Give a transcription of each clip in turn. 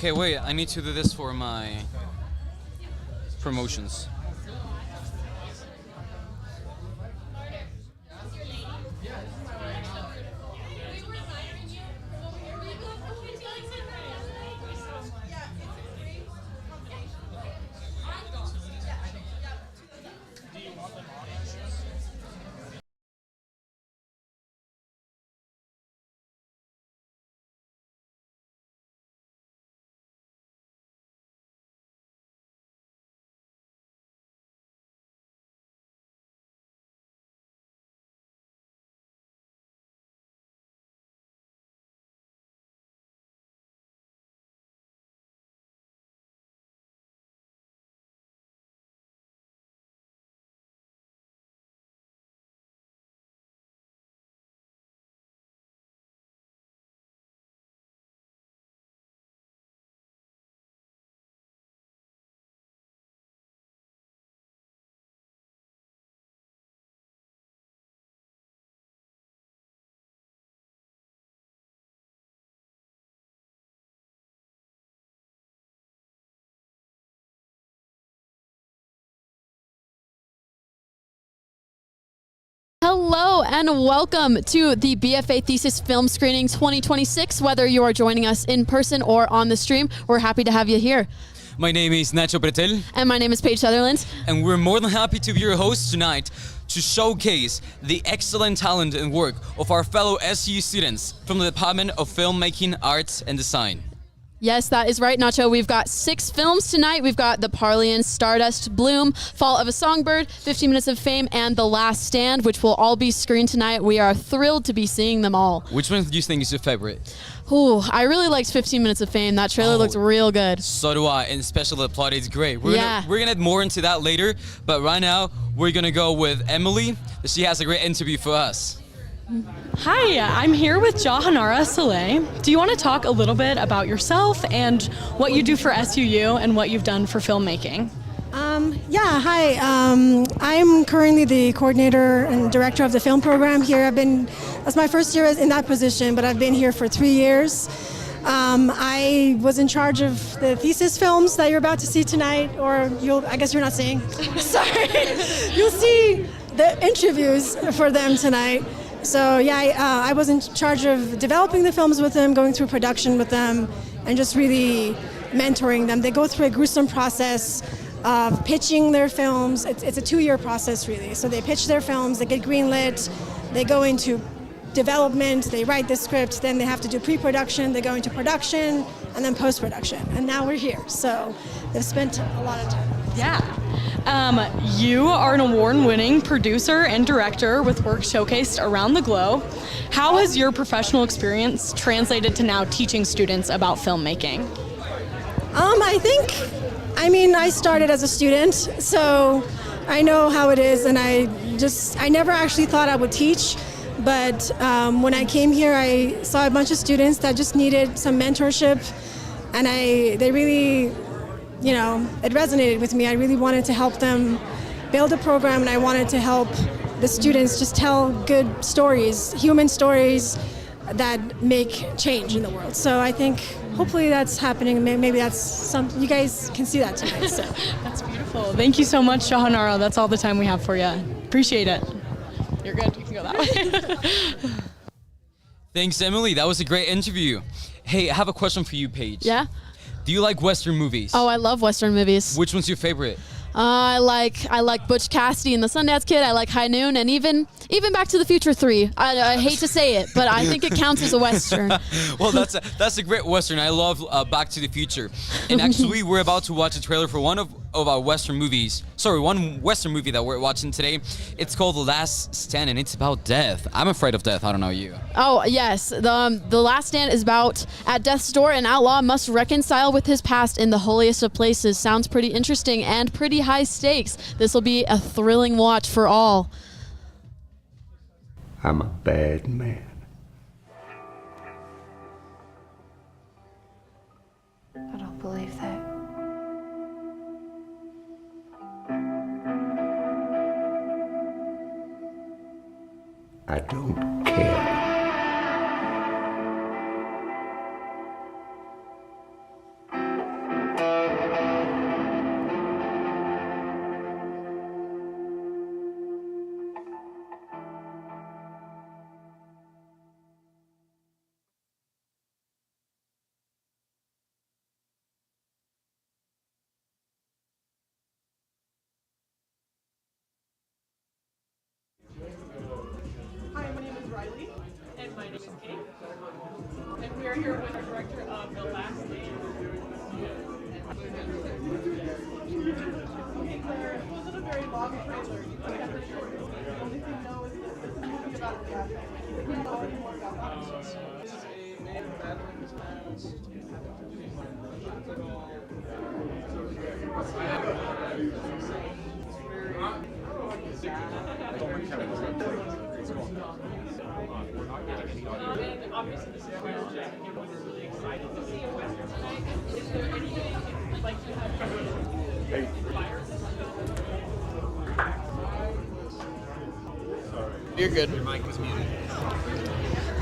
Okay, wait, I need to do this for my promotions. Hello and welcome to the BFA Thesis Film Screening 2026. Whether you are joining us in person or on the stream, we're happy to have you here. My name is Nacho Pretel. And my name is Paige Sutherland. And we're more than happy to be your hosts tonight to showcase the excellent talent and work of our fellow SUU students from the Department of Filmmaking, Arts and Design. Yes, that is right, Nacho. We've got 6 films tonight. We've got The Parlian, Stardust, Bloom, Fall of a Songbird, 15 Minutes of Fame, and The Last Stand, which will all be screened tonight. We are thrilled to be seeing them all. Which one do you think is your favorite? Ooh, I really liked 15 Minutes of Fame. That trailer looked real good. So do I, and especially the plot is great. We're gonna get more into that later, but right now we're gonna go with Emily. She has a great interview for us. Hi, I'm here with Jahanara Saleh. Do you want to talk a little bit about yourself and what you do for SUU and what you've done for filmmaking? Hi. I'm currently the coordinator and director of the film program here. That's my first year in that position, but I've been here for 3 years. I was in charge of the thesis films that you're about to see tonight, or I guess you're not seeing. Sorry. You'll see the interviews for them tonight. So I was in charge of developing the films with them, going through production with them, and just really mentoring them. They go through a gruesome process of pitching their films. It's a 2-year process, really. So they pitch their films, they get greenlit, they go into development, they write the script, then they have to do pre-production, they go into production, and then post-production. And now we're here. So they've spent a lot of time. Yeah. You are an award-winning producer and director with work showcased around the globe. How has your professional experience translated to now teaching students about filmmaking? I started as a student, so I know how it is, and I never actually thought I would teach, but when I came here, I saw a bunch of students that just needed some mentorship, and they really, it resonated with me. I really wanted to help them build a program, and I wanted to help the students just tell good stories, human stories that make change in the world. So I think hopefully that's happening. Maybe that's something you guys can see that tonight. So. That's beautiful. Thank you so much, Jahanara. That's all the time we have for you. Appreciate it. You're good. You can go that way. Thanks, Emily. That was a great interview. Hey, I have a question for you, Paige. Yeah? Do you like Western movies? Oh, I love Western movies. Which one's your favorite? I like Butch Cassidy and the Sundance Kid. I like High Noon, and even Back to the Future 3. I hate to say it, but I think it counts as a Western. Well, that's a great Western. I love Back to the Future. And actually, we're about to watch a trailer for one of our Western movies. Sorry, one Western movie that we're watching today. It's called The Last Stand, and it's about death. I'm afraid of death. I don't know you. Oh, yes. The Last Stand is about at death's door, an outlaw must reconcile with his past in the holiest of places. Sounds pretty interesting and pretty high stakes. This will be a thrilling watch for all. I'm a bad man. I don't believe that. I don't care. You're good.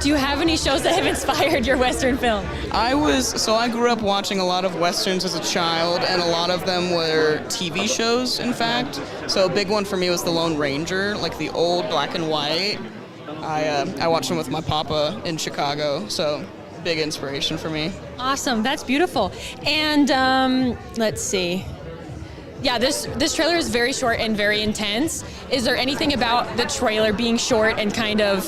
Do you have any shows that have inspired your Western film? I grew up watching a lot of Westerns as a child, and a lot of them were TV shows, in fact. So a big one for me was The Lone Ranger, like the old black and white. I watched them with my papa in Chicago, so big inspiration for me. Awesome, that's beautiful. And let's see. Yeah, this trailer is very short and very intense. Is there anything about the trailer being short and kind of,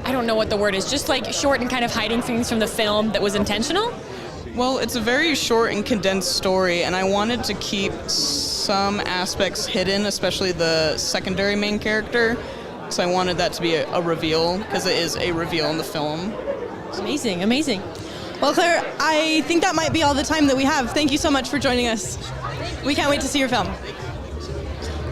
I don't know what the word is, just like short and kind of hiding things from the film that was intentional? Well, it's a very short and condensed story, and I wanted to keep some aspects hidden, especially the secondary main character. So I wanted that to be a reveal, because it is a reveal in the film. Amazing, amazing. Well, Claire, I think that might be all the time that we have. Thank you so much for joining us. We can't wait to see your film.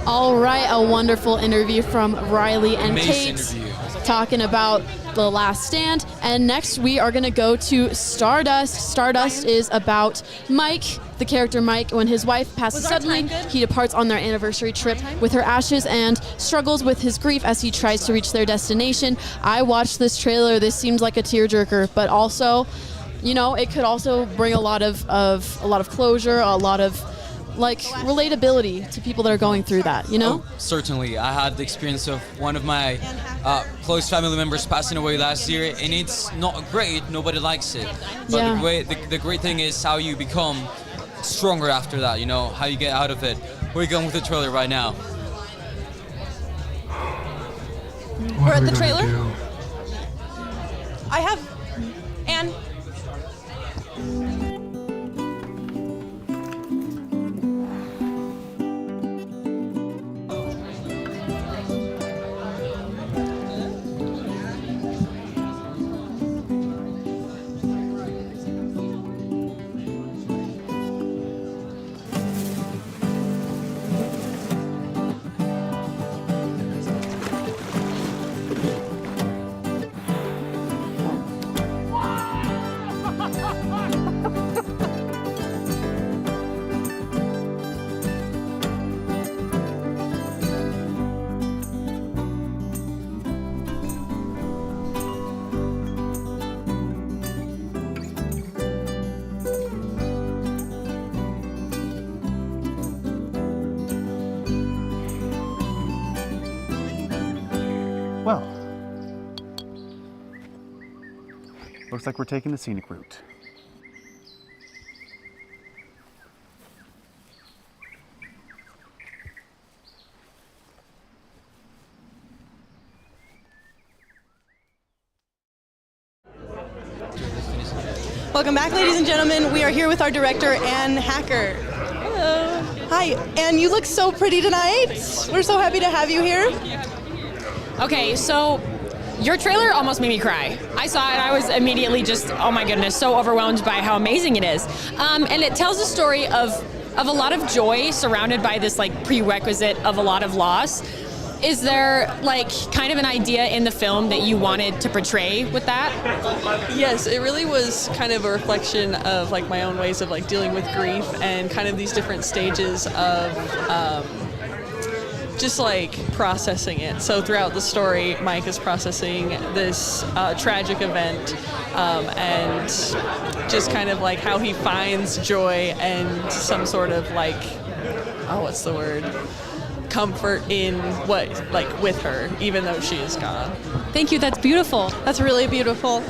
All right, a wonderful interview from Riley and Amazing Kate interview. talking about The Last Stand. And next we are going to go to Stardust. Stardust is about Mike, the character Mike. When his wife passes suddenly, he departs on their anniversary trip with her ashes and struggles with his grief as he tries to reach their destination. I watched this trailer. This seems like a tearjerker, but also, it could also bring a lot of closure, a lot of relatability to people that are going through that, Oh, certainly. I had the experience of one of my close family members passing away last year, and it's not great. Nobody likes it. But Yeah. the great thing is how you become stronger after that, how you get out of it. We're going with the trailer right now. We're at the trailer. I have Anne. Well, looks like we're taking the scenic route. Welcome back, ladies and gentlemen. We are here with our director, Anne Hacker. Hello. Hi, Anne, you look so pretty tonight. We're so happy to have you here. Okay, so your trailer almost made me cry. I saw it and I was immediately just, oh my goodness, so overwhelmed by how amazing it is. And it tells a story of a lot of joy surrounded by this prerequisite of a lot of loss. Is there kind of an idea in the film that you wanted to portray with that? Yes, it really was kind of a reflection of my own ways of dealing with grief and kind of these different stages of just processing it. So throughout the story, Mike is processing this tragic event and just kind of how he finds joy and some sort of what's the word? Comfort in with her, even though she is gone. Thank you, that's beautiful. That's really beautiful.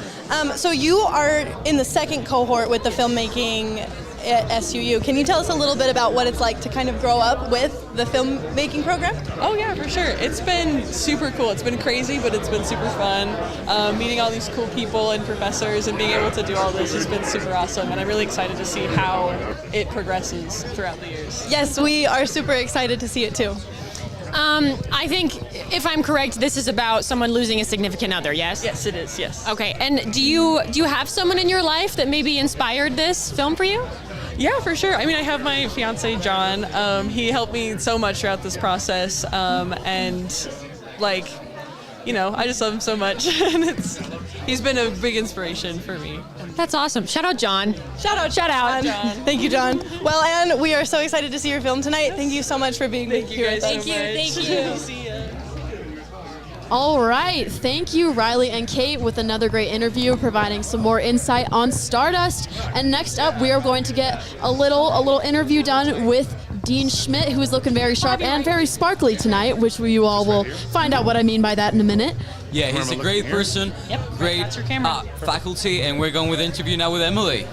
So you are in the second cohort with the filmmaking at SUU. Can you tell us a little bit about what it's like to kind of grow up with the filmmaking program? Oh yeah, for sure. It's been super cool. It's been crazy, but it's been super fun. Meeting all these cool people and professors and being able to do all this has been super awesome. And I'm really excited to see how it progresses throughout the years. Yes, we are super excited to see it too. I think, if I'm correct, this is about someone losing a significant other, yes? Yes, it is, yes. Okay, and do you have someone in your life that maybe inspired this film for you? Yeah, for sure. I mean, I have my fiance, John. He helped me so much throughout this process. And, like, you know, I just love him so much. And he's been a big inspiration for me. That's awesome. Shout out, John. Shout out, John. Thank you, John. Well, Anne, we are so excited to see your film tonight. Thank you so much for being here with us. Thank you. See ya. All right, thank you, Riley and Kate, with another great interview, providing some more insight on Stardust. And next up, we are going to get a little interview done with Dean Schmidt, who is looking very sharp and very sparkly tonight, which you all will find out what I mean by that in a minute. Yeah, he's a great person, great faculty, and we're going with the interview now with Emily.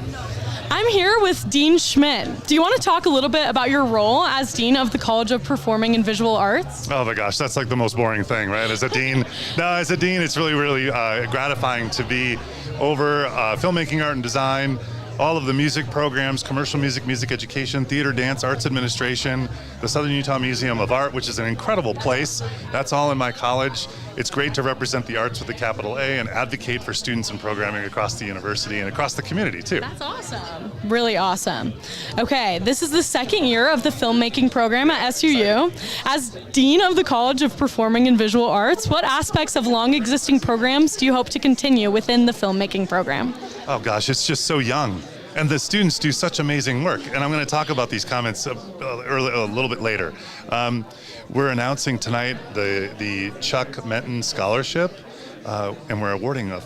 I'm here with Dean Schmidt. Do you want to talk a little bit about your role as Dean of the College of Performing and Visual Arts? Oh my gosh, that's like the most boring thing, right? As a dean, it's really gratifying to be over filmmaking, art and design, all of the music programs, commercial music, music education, theater, dance, arts administration, the Southern Utah Museum of Art, which is an incredible place. That's all in my college. It's great to represent the arts with a capital A and advocate for students and programming across the university and across the community too. That's awesome. Really awesome. Okay, this is the second year of the filmmaking program at SUU. As Dean of the College of Performing and Visual Arts, what aspects of long existing programs do you hope to continue within the filmmaking program? Oh gosh, it's just so young. And the students do such amazing work. And I'm going to talk about these comments a little bit later. We're announcing tonight the Chuck Menton Scholarship, and we're awarding a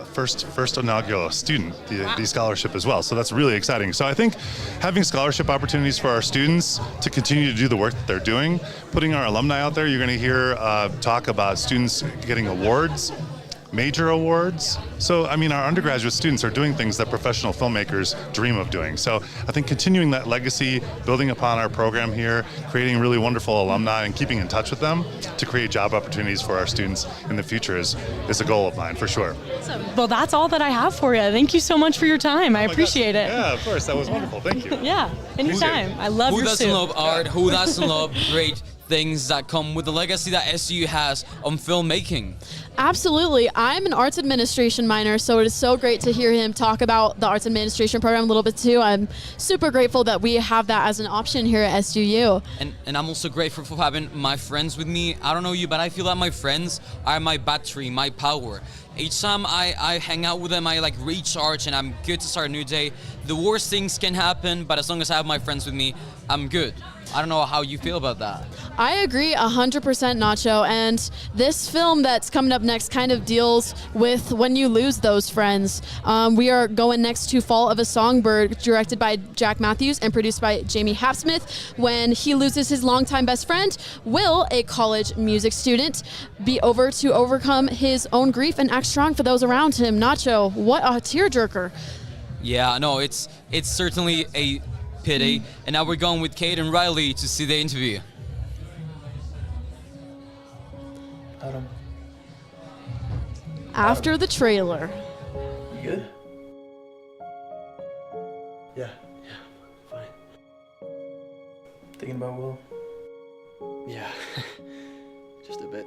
first inaugural student the scholarship as well. So that's really exciting. So I think having scholarship opportunities for our students to continue to do the work that they're doing, putting our alumni out there, you're going to hear talk about students getting awards, major awards. So, I mean, our undergraduate students are doing things that professional filmmakers dream of doing. So I think continuing that legacy, building upon our program here, creating really wonderful alumni and keeping in touch with them to create job opportunities for our students in the future is a goal of mine for sure. Awesome. Well, that's all that I have for you. Thank you so much for your time. I appreciate it. Yeah, of course. That was wonderful. Thank you. Yeah, anytime. I love Who your doesn't suit. love art? Who doesn't love great things that come with the legacy that SU has on filmmaking? Absolutely. I'm an arts administration minor, so it is so great to hear him talk about the arts administration program a little bit too. I'm super grateful that we have that as an option here at SUU. And I'm also grateful for having my friends with me. I don't know you, but I feel that my friends are my battery, my power. Each time I hang out with them, I like recharge and I'm good to start a new day. The worst things can happen, but as long as I have my friends with me, I'm good. I don't know how you feel about that. I agree 100%, Nacho. And this film that's coming up next kind of deals with when you lose those friends. We are going next to Fall of a Songbird, directed by Jack Matthews and produced by Jamie Hapsmith, when he loses his longtime best friend. Will, a college music student, be over to overcome his own grief and act strong for those around him? Nacho, what a tearjerker. Yeah, no, it's certainly a pity. And now we're going with Kate and Riley to see the interview. After the trailer. You good? Yeah, fine. Thinking about Will? Yeah, just a bit.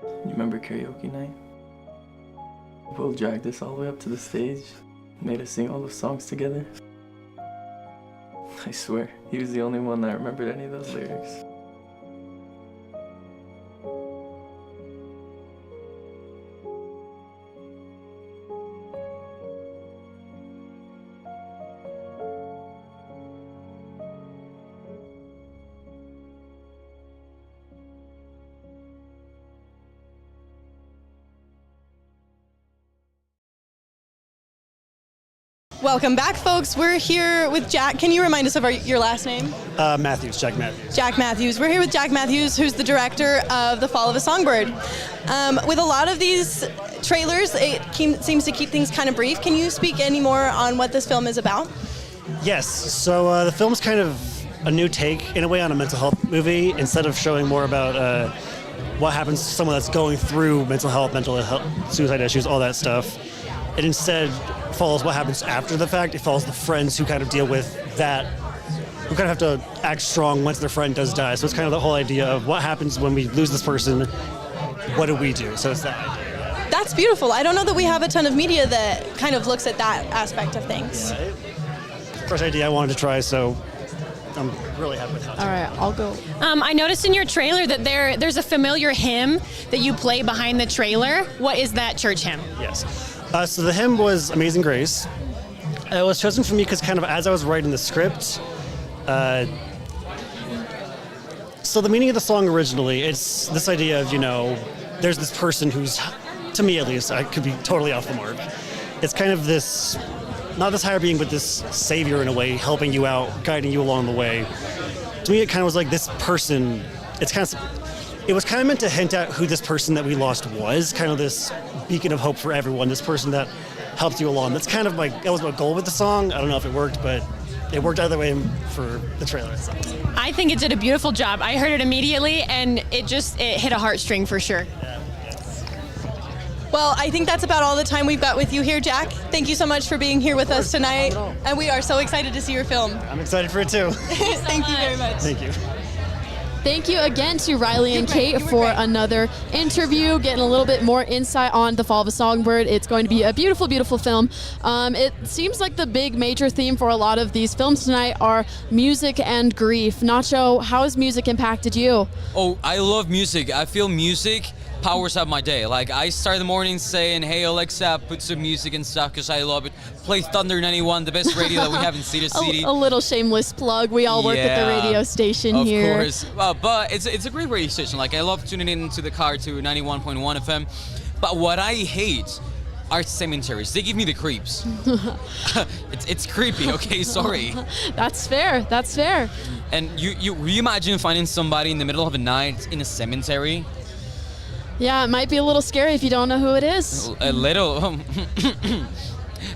You remember karaoke night? Will dragged us all the way up to the stage, made us sing all those songs together. I swear, he was the only one that remembered any of those lyrics. Welcome back, folks. We're here with Jack. Can you remind us of your last name? Matthews, Jack Matthews. Jack Matthews. We're here with Jack Matthews, who's the director of The Fall of a Songbird. With a lot of these trailers, it seems to keep things kind of brief. Can you speak any more on what this film is about? Yes, so the film's kind of a new take, in a way, on a mental health movie. Instead of showing more about what happens to someone that's going through mental health, suicide issues, all that stuff, it instead follows what happens after the fact. It follows the friends who kind of deal with that, who kind of have to act strong once their friend does die. So it's kind of the whole idea of what happens when we lose this person, what do we do? So it's that idea. That's beautiful. I don't know that we have a ton of media that kind of looks at that aspect of things. Yeah, first idea I wanted to try, so I'm really happy with how it's All right, I'll go. I noticed in your trailer that there's a familiar hymn that you play behind the trailer. What is that church hymn? Yes. So the hymn was Amazing Grace. It was chosen for me because kind of as I was writing the script, so the meaning of the song originally, it's this idea of, there's this person who's, to me at least, I could be totally off the mark. It's kind of this, not this higher being, but this savior in a way, helping you out, guiding you along the way. To me, it kind of was like this person, it was kind of meant to hint at who this person that we lost was, kind of this beacon of hope for everyone, this person that helped you along. That was my goal with the song. I don't know if it worked, but it worked either way for the trailer itself. I think it did a beautiful job. I heard it immediately, and it hit a heartstring for sure. Well, I think that's about all the time we've got with you here, Jack. Thank you so much for being here with us tonight. And we are so excited to see your film. I'm excited for it too. Thank you very much. Thank you. Thank you again to Riley and Kate for another interview, getting a little bit more insight on The Fall of a Songbird. It's going to be a beautiful, beautiful film. It seems like the big major theme for a lot of these films tonight are music and grief. Nacho, how has music impacted you? Oh, I love music. I feel music powers up my day. Like, I start the morning saying, hey Alexa, put some music and stuff, because I love it. Play Thunder 91, the best radio that we have in Cedar City. A little shameless plug. We all work at the radio station here. Of course. But it's a great radio station. Like, I love tuning into the car to 91.1 FM. But what I hate are cemeteries. They give me the creeps. It's creepy, okay? Sorry. That's fair. That's fair. And you imagine finding somebody in the middle of the night in a cemetery? Yeah, it might be a little scary if you don't know who it is. A little.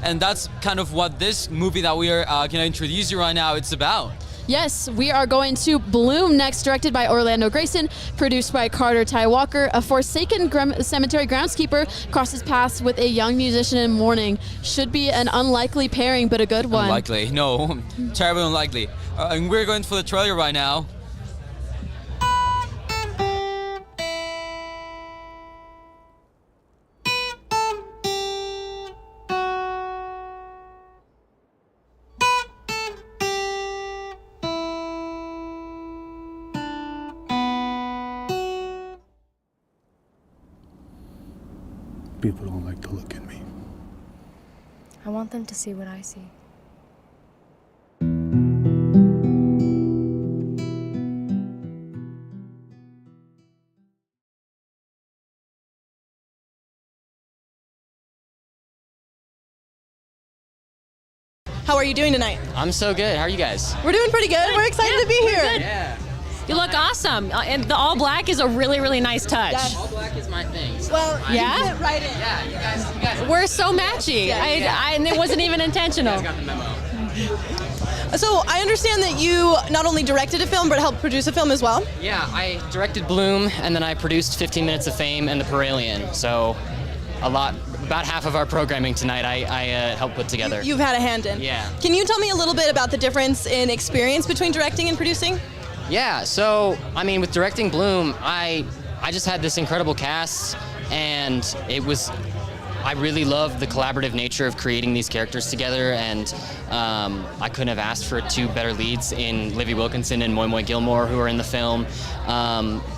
And that's kind of what this movie that we are going to introduce you right now, it's about. Yes, we are going to Bloom next, directed by Orlando Grayson, produced by Carter Ty Walker. A forsaken cemetery groundskeeper crosses paths with a young musician in mourning. Should be an unlikely pairing, but a good one. Unlikely. No, terribly unlikely. And we're going for the trailer right now. People don't like to look at me. I want them to see what I see. How are you doing tonight? I'm so good. How are you guys? We're doing pretty good. We're excited to be here. Yeah. You look awesome. And the all black is a really, really nice touch. Yes. All black is my thing. So Well, Yeah? you fit right in. yeah, you guys We're so matchy. Yeah. And it wasn't even intentional. got the memo. So I understand that you not only directed a film, but helped produce a film as well. Yeah, I directed Bloom, and then I produced 15 Minutes of Fame and The Paralien. So about half of our programming tonight I helped put together. You've had a hand in. Yeah. Can you tell me a little bit about the difference in experience between directing and producing? Yeah, so, I mean, with directing Bloom, I just had this incredible cast, and I really loved the collaborative nature of creating these characters together, and I couldn't have asked for two better leads in Livy Wilkinson and Moy Moy Gilmore, who are in the film.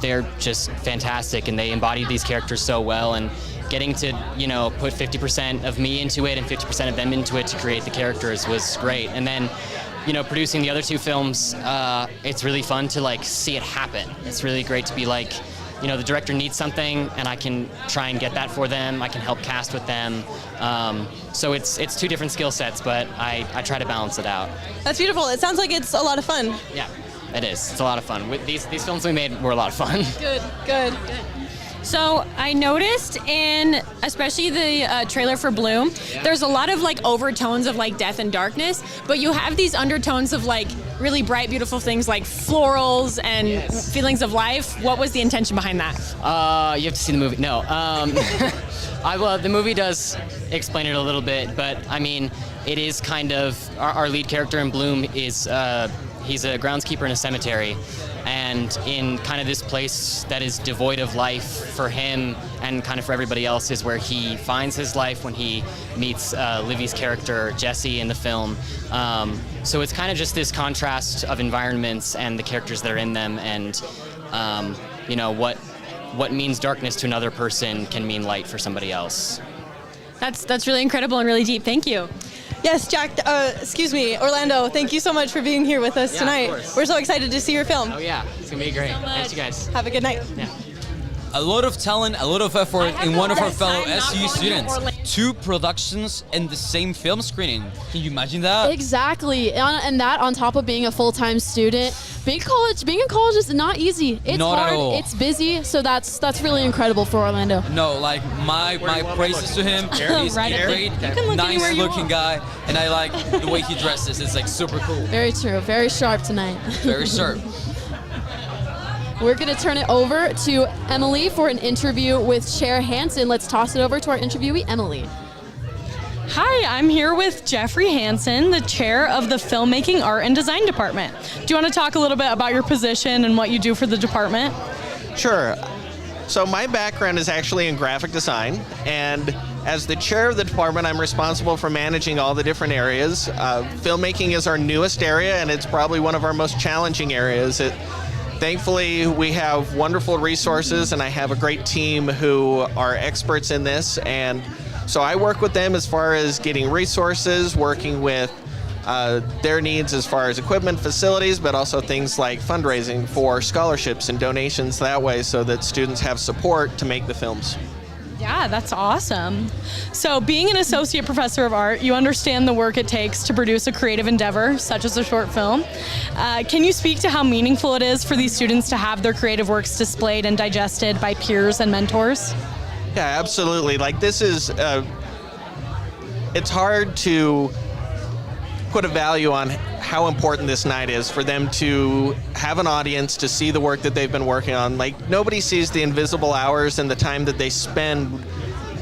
They're just fantastic, and they embodied these characters so well, and getting to, put 50% of me into it and 50% of them into it to create the characters was great. And then, producing the other two films, it's really fun to see it happen. It's really great to be the director needs something and I can try and get that for them. I can help cast with them. So it's two different skill sets, but I try to balance it out. That's beautiful. It sounds like it's a lot of fun. Yeah, it is. It's a lot of fun. These films we made were a lot of fun. Good. So I noticed in especially the trailer for Bloom, there's a lot of like overtones of like death and darkness, but you have these undertones of like really bright, beautiful things like florals and feelings of life. What was the intention behind that? You have to see the movie. No. The movie does explain it a little bit, but I mean, it is kind of, our lead character in Bloom is, he's a groundskeeper in a cemetery. And in kind of this place that is devoid of life for him and kind of for everybody else is where he finds his life when he meets Livy's character, Jesse, in the film. So it's kind of just this contrast of environments and the characters that are in them and, what means darkness to another person can mean light for somebody else. That's really incredible and really deep. Thank you. Yes, Jack, Orlando, thank you so much for being here with us tonight. Of course. We're so excited to see your film. Oh yeah, it's gonna be great. Thanks you guys. Have a good night. Yeah. A lot of talent, a lot of effort in one of our fellow SUU students. 2 productions in the same film screening. Can you imagine that? Exactly, and that on top of being a full-time student. Being in college is not easy. It's Not hard, at all. it's busy, so that's really incredible for Orlando. No, like my praises to him. He's Right a up great, there. You can look anywhere you nice-looking guy, and I like the way he dresses. It's like super cool. Very true, very sharp tonight. Very sharp. We're gonna turn it over to Emily for an interview with Chair Hansen. Let's toss it over to our interviewee, Emily. Hi, I'm here with Jeffrey Hansen, the chair of the Filmmaking, Art, and Design Department. Do you want to talk a little bit about your position and what you do for the department? Sure. So my background is actually in graphic design, and as the chair of the department, I'm responsible for managing all the different areas. Filmmaking is our newest area, and it's probably one of our most challenging areas. Thankfully, we have wonderful resources, and I have a great team who are experts in this, and so I work with them as far as getting resources, working with their needs as far as equipment, facilities, but also things like fundraising for scholarships and donations that way so that students have support to make the films. Yeah, that's awesome. So being an associate professor of art, you understand the work it takes to produce a creative endeavor, such as a short film. Can you speak to how meaningful it is for these students to have their creative works displayed and digested by peers and mentors? Yeah, absolutely. Like this is, it's hard to put a value on how important this night is for them to have an audience to see the work that they've been working on. Like nobody sees the invisible hours and the time that they spend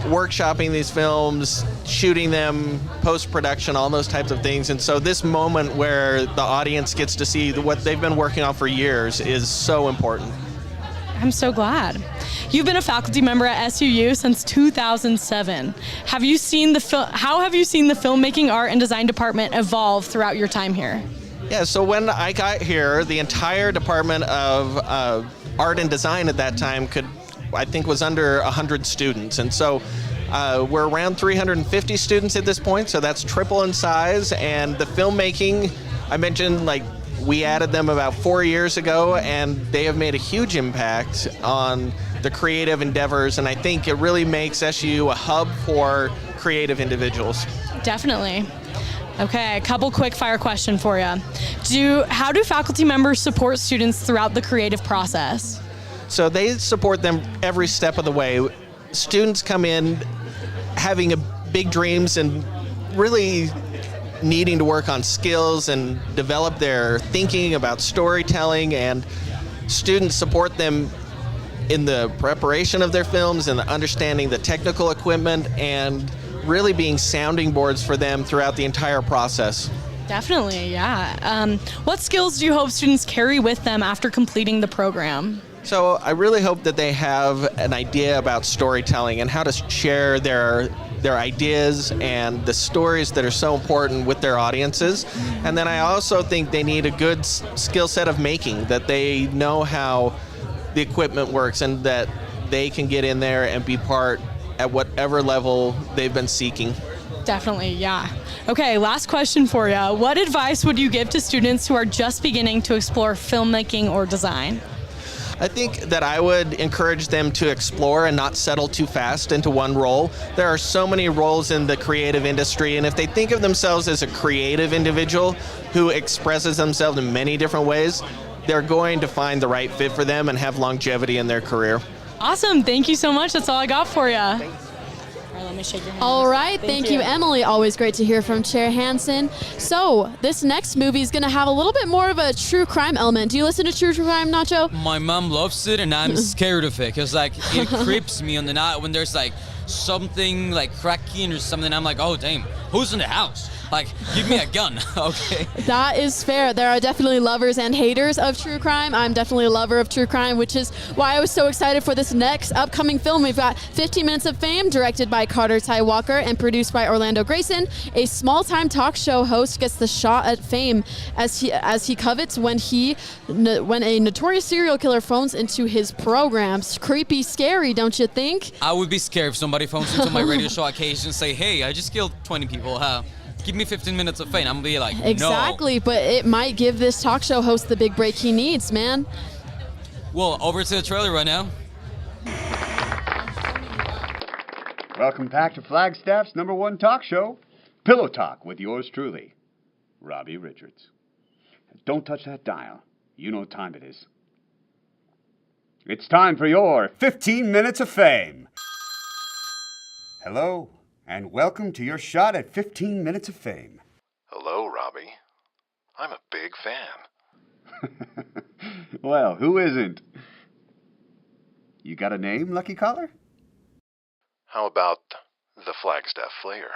workshopping these films, shooting them, post-production, all those types of things. And so this moment where the audience gets to see what they've been working on for years is so important. I'm so glad. You've been a faculty member at SUU since 2007. How have you seen the Filmmaking, Art, and Design Department evolve throughout your time here? Yeah, so when I got here, the entire Department of Art and Design at that time was under 100 students. And so we're around 350 students at this point, so that's triple in size. And the filmmaking, I mentioned, we added them about 4 years ago, and they have made a huge impact on the creative endeavors, and I think it really makes SUU a hub for creative individuals. Definitely. Okay, a couple quick fire question for you. How do faculty members support students throughout the creative process? So they support them every step of the way. Students come in having big dreams and really needing to work on skills and develop their thinking about storytelling, and students support them in the preparation of their films and understanding the technical equipment and really being sounding boards for them throughout the entire process. Definitely, yeah. What skills do you hope students carry with them after completing the program? So I really hope that they have an idea about storytelling and how to share their ideas and the stories that are so important with their audiences. And then I also think they need a good skill set of making, that they know how the equipment works and that they can get in there and be part at whatever level they've been seeking. Definitely, yeah. Okay, last question for you. What advice would you give to students who are just beginning to explore filmmaking or design? I think that I would encourage them to explore and not settle too fast into one role. There are so many roles in the creative industry, and if they think of themselves as a creative individual who expresses themselves in many different ways, they're going to find the right fit for them and have longevity in their career. Awesome. Thank you so much. That's all I got for you. Let me shake your hand. All right, thank you, Emily. Always great to hear from Chair Hansen. So this next movie is going to have a little bit more of a true crime element. Do you listen to true crime, Nacho? My mom loves it, and I'm scared of it because like it creeps me on the night when there's like something like cracking or something. I'm like, oh damn, who's in the house? Like, give me a gun, okay? That is fair. There are definitely lovers and haters of true crime. I'm definitely a lover of true crime, which is why I was so excited for this next upcoming film. We've got 15 Minutes of Fame, directed by Carter Ty Walker and produced by Orlando Grayson. A small-time talk show host gets the shot at fame as he covets when a notorious serial killer phones into his programs. Creepy, scary, don't you think? I would be scared if somebody phones into my radio show occasion and say, hey, I just killed 20 people, give me 15 minutes of fame. I'm gonna be like, exactly, no. But it might give this talk show host the big break he needs, man. Well, over to the trailer right now. Welcome back to Flagstaff's #1 talk show, Pillow Talk, with yours truly, Robbie Richards. Don't touch that dial. You know what time it is. It's time for your 15 Minutes of Fame. Hello, and welcome to your shot at 15 Minutes of Fame. Hello, Robbie. I'm a big fan. Well, who isn't? You got a name, Lucky Caller? How about the Flagstaff Flayer?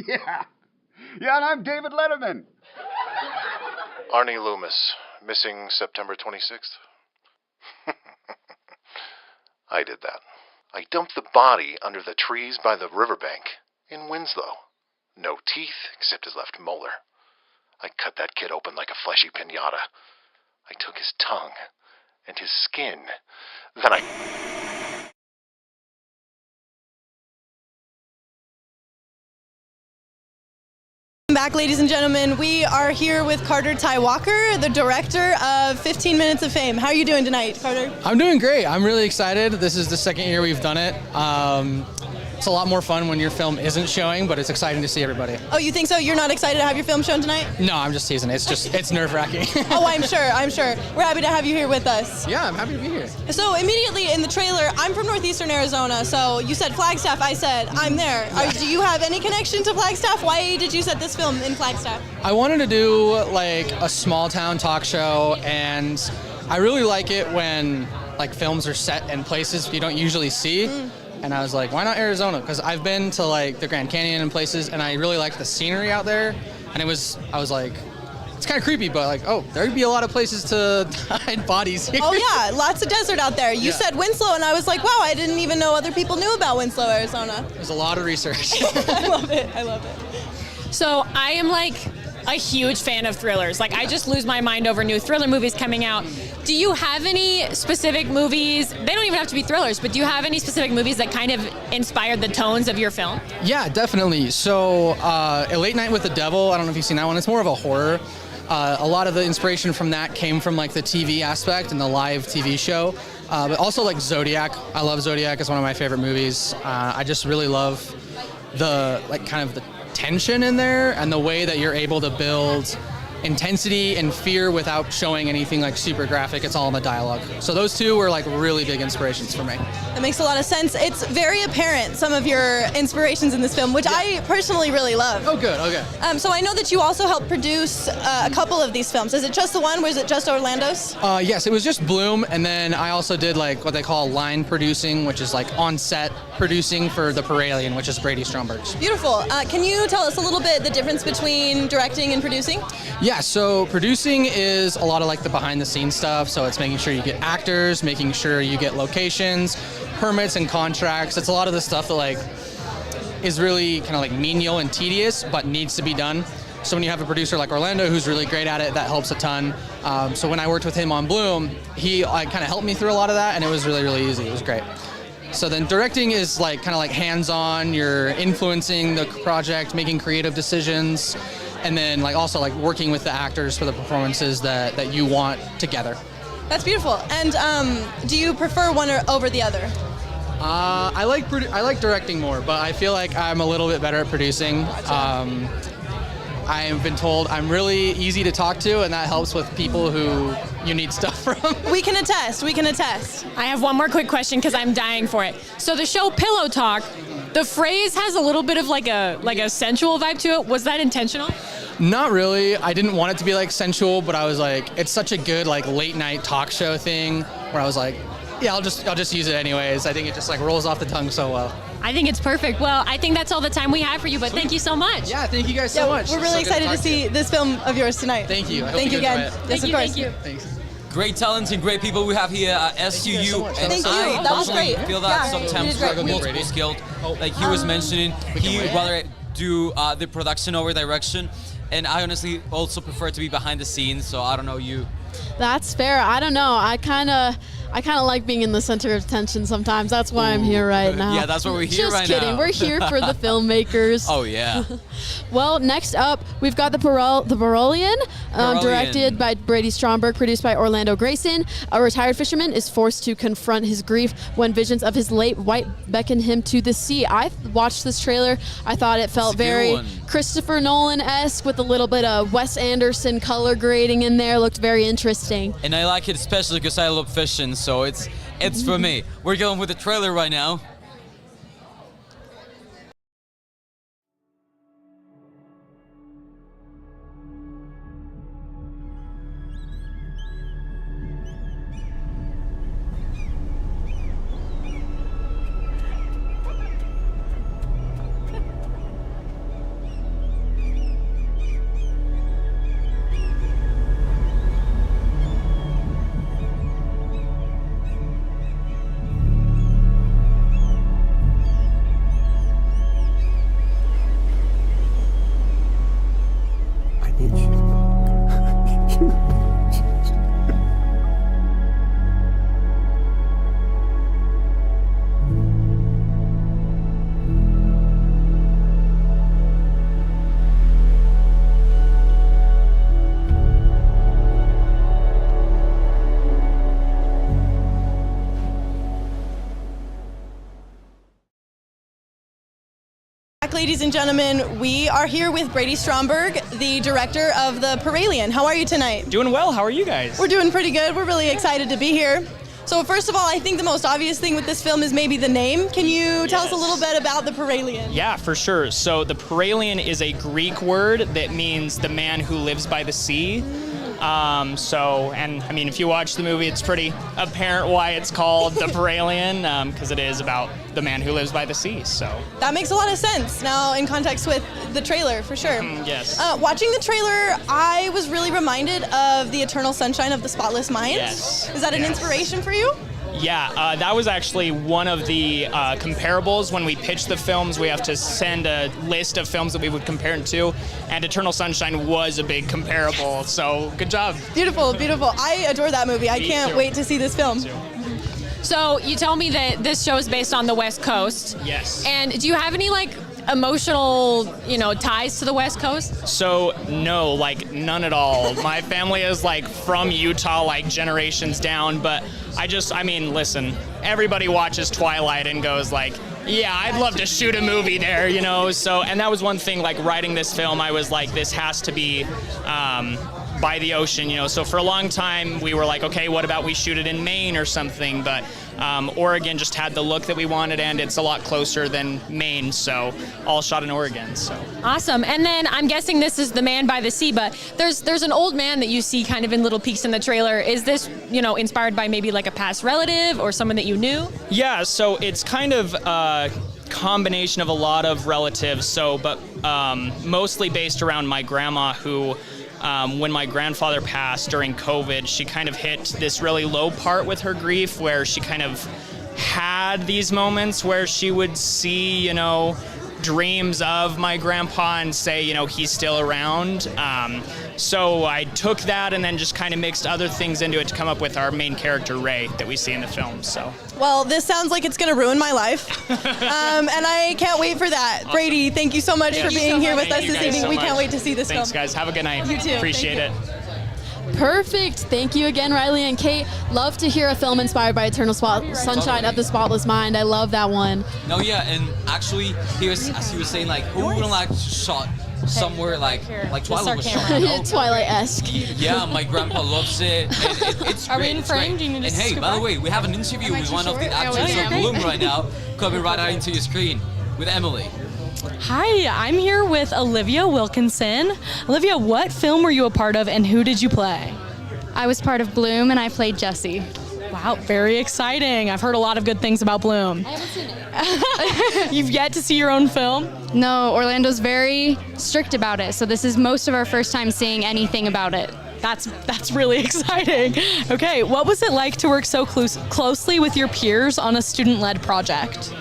Yeah, and I'm David Letterman. Arnie Loomis, missing September 26th. I did that. I dumped the body under the trees by the riverbank in Winslow. No teeth except his left molar. I cut that kid open like a fleshy piñata. I took his tongue and his skin. Then I... Welcome back, ladies and gentlemen. We are here with Carter Ty Walker, the director of 15 Minutes of Fame. How are you doing tonight, Carter? I'm doing great. I'm really excited. This is the second year we've done it. It's a lot more fun when your film isn't showing, but it's exciting to see everybody. Oh, you think so? You're not excited to have your film shown tonight? No, I'm just teasing. It's nerve-wracking. Oh, I'm sure. We're happy to have you here with us. Yeah, I'm happy to be here. So immediately in the trailer, I'm from northeastern Arizona, so you said Flagstaff, I said I'm there. Yeah. Do you have any connection to Flagstaff? Why did you set this film in Flagstaff? I wanted to do like a small town talk show, and I really like it when like films are set in places you don't usually see. And I was like, why not Arizona? Because I've been to like the Grand Canyon and places, and I really like the scenery out there. And I was like, it's kind of creepy, but like, oh, there'd be a lot of places to hide bodies here. Oh yeah, lots of desert out there. You said Winslow, and I was like, wow, I didn't even know other people knew about Winslow, Arizona. There's a lot of research. I love it. So I am like a huge fan of thrillers. Like I just lose my mind over new thriller movies coming out. Do you have any specific movies? They don't even have to be thrillers, but do you have any specific movies that kind of inspired the tones of your film? Yeah, definitely. So A Late Night with the Devil, I don't know if you've seen that one. It's more of a horror. A lot of the inspiration from that came from like the TV aspect and the live TV show. But also like Zodiac. I love Zodiac. It's one of my favorite movies. I just really love the like kind of the tension in there and the way that you're able to build intensity and fear without showing anything like super graphic. It's all in the dialogue. So those two were like really big inspirations for me. That makes a lot of sense. It's very apparent, some of your inspirations in this film, which I personally really love. Oh, good. Okay. So I know that you also helped produce a couple of these films. Is it just the one? Was it just Orlando's? Yes, it was just Bloom, and then I also did like what they call line producing, which is like on-set producing for The Paralien, which is Brady Stromberg's. Beautiful. Can you tell us a little bit the difference between directing and producing? Yeah, so producing is a lot of like the behind-the-scenes stuff. So it's making sure you get actors, making sure you get locations, permits and contracts. It's a lot of the stuff that like is really kind of like menial and tedious, but needs to be done. So when you have a producer like Orlando who's really great at it, that helps a ton. So when I worked with him on Bloom, he kind of helped me through a lot of that, and it was really, really easy. It was great. So then directing is like kind of like hands-on. You're influencing the project, making creative decisions, and then like also like working with the actors for the performances that you want together. That's beautiful. And do you prefer one over the other? I like directing more, but I feel like I'm a little bit better at producing. I have been told I'm really easy to talk to, and that helps with people who you need stuff from. We can attest. We can attest. I have one more quick question because I'm dying for it. So the show Pillow Talk, the phrase has a little bit of like a sensual vibe to it. Was that intentional? Not really. I didn't want it to be like sensual, but I was like, it's such a good like late night talk show thing where I was like, yeah, I'll just use it anyways. I think it just like rolls off the tongue so well. I think it's perfect. Well, I think that's all the time we have for you, but thank you so much. Yeah, thank you guys so much. We're really excited to see this film of yours tonight. Thank you. I hope Thank you again. Yes, of course. Thank you. Thanks. Great talents and great people we have here at SUU. And Thank you. I That was personally great. feel that Yeah, sometimes you did we're great. multiple skilled. Like he was mentioning, he would rather do the production over direction. And I honestly also prefer to be behind the scenes, so I don't know you. That's fair. I don't know. I kind of like being in the center of attention sometimes. That's why I'm here right now. Yeah, that's what we're here right now. Just kidding. We're here for the filmmakers. Oh, yeah. Well, next up, we've got the Parolian, directed by Brady Stromberg, produced by Orlando Grayson. A retired fisherman is forced to confront his grief when visions of his late wife beckon him to the sea. I watched this trailer. I thought it felt very Christopher Nolan-esque with a little bit of Wes Anderson color grading in there. Looked very interesting. And I like it especially because I love fishing, so it's for me. We're going with the trailer right now. Ladies and gentlemen, we are here with Brady Stromberg, the director of The Parolian. How are you tonight? Doing well. How are you guys? We're doing pretty good. We're really excited to be here. So first of all, I think the most obvious thing with this film is maybe the name. Can you tell us a little bit about The Parolian? Yeah, for sure. So The Parolian is a Greek word that means the man who lives by the sea. If you watch the movie, it's pretty apparent why it's called The Parolian, because it is about the man who lives by the sea, so. That makes a lot of sense now in context with the trailer, for sure. Yes. Watching the trailer, I was really reminded of The Eternal Sunshine of the Spotless Mind. Yes. Is that an inspiration for you? Yeah, that was actually one of the comparables. When we pitch the films, we have to send a list of films that we would compare it to, and Eternal Sunshine was a big comparable, so good job. Beautiful, beautiful. I adore that movie. I can't wait to see this film. So you told me that this show is based on the West Coast. Yes. And do you have any emotional, ties to the West Coast? So no, none at all. My family is from Utah, generations down, but listen, everybody watches Twilight and goes yeah, I'd love to shoot a movie there, So, and that was one thing, writing this film, I was this has to be by the ocean, So for a long time, we were okay, what about we shoot it in Maine or something? But Oregon just had the look that we wanted, and it's a lot closer than Maine, so all shot in Oregon. So awesome. And then I'm guessing this is the man by the sea, but there's an old man that you see kind of in little peeks in the trailer. Is this inspired by maybe a past relative or someone that you knew? Yeah, so it's kind of a combination of a lot of relatives. But mostly based around my grandma, who. When my grandfather passed during COVID, she kind of hit this really low part with her grief where she kind of had these moments where she would see, dreams of my grandpa and say, he's still around. So I took that and then just kind of mixed other things into it to come up with our main character, Ray, that we see in the film. So. Well, this sounds like it's going to ruin my life. And I can't wait for that. Awesome. Brady, thank you so much for being here with us this evening. We can't wait to see this film. Thanks, guys. Have a good night. You too. Appreciate it. Perfect. Thank you again, Riley and Kate. Love to hear a film inspired by Eternal Sunshine of the Spotless Mind. I love that one. No, yeah, and actually, as he was saying, like, who wouldn't like to shot somewhere like Twilight was shot? You know? Twilight-esque. Yeah, my grandpa loves it. And it's Are we great, in it's frame? great. Do you need to And hey, scoot by the back? way, we have an interview with one of the actors of Bloom right now, coming right out into your screen with Emily. Hi, I'm here with Olivia Wilkinson. Olivia, what film were you a part of and who did you play? I was part of Bloom and I played Jessie. Wow, very exciting. I've heard a lot of good things about Bloom. I haven't seen it. You've yet to see your own film? No, Orlando's very strict about it, so this is most of our first time seeing anything about it. That's really exciting. Okay, what was it like to work so closely with your peers on a student-led project?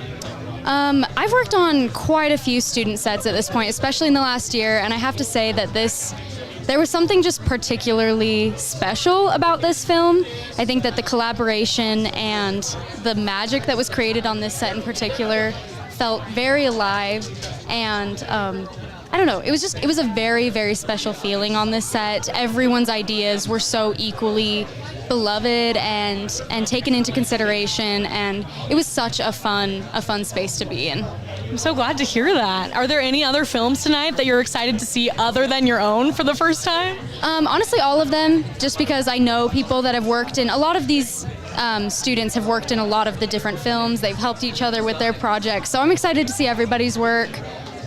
I've worked on quite a few student sets at this point, especially in the last year, and I have to say that there was something just particularly special about this film. I think that the collaboration and the magic that was created on this set in particular felt very alive, and I don't know, it was a very, very special feeling on this set. Everyone's ideas were so equally beloved and taken into consideration, and it was such a fun space to be in. I'm so glad to hear that. Are there any other films tonight that you're excited to see other than your own for the first time? Honestly, all of them, just because I know people that have worked in a lot of these students have worked in a lot of the different films. They've helped each other with their projects, so I'm excited to see everybody's work.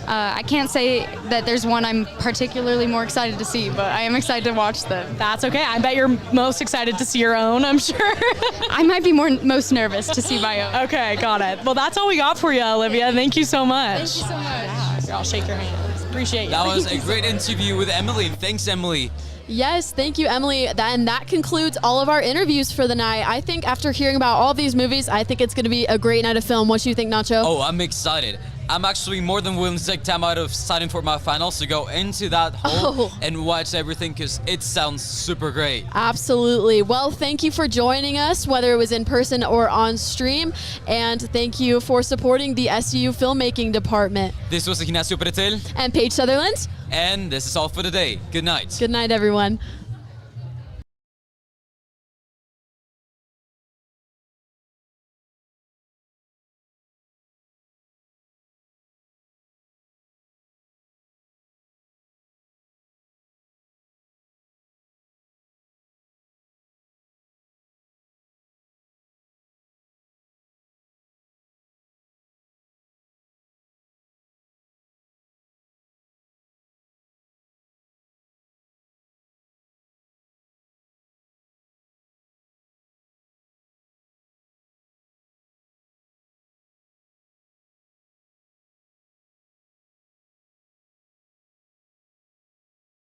I can't say that there's one I'm particularly more excited to see, but I am excited to watch them. That's okay. I bet you're most excited to see your own, I'm sure. I might be most nervous to see my own. Okay, got it. Well, that's all we got for you, Olivia. Thank you so much. Thank you so much. Yeah, I'll shake your hands. Appreciate you. That was a great interview with Emily. Thanks, Emily. Yes, thank you, Emily. And that concludes all of our interviews for the night. I think after hearing about all these movies, I think it's going to be a great night of film. What do you think, Nacho? Oh, I'm excited. I'm actually more than willing to take time out of studying for my finals to go into that hole and watch everything because it sounds super great. Absolutely. Well, thank you for joining us, whether it was in person or on stream. And thank you for supporting the SUU Filmmaking Department. This was Ignacio Pretel. And Paige Sutherland. And this is all for today. Good night. Good night, everyone.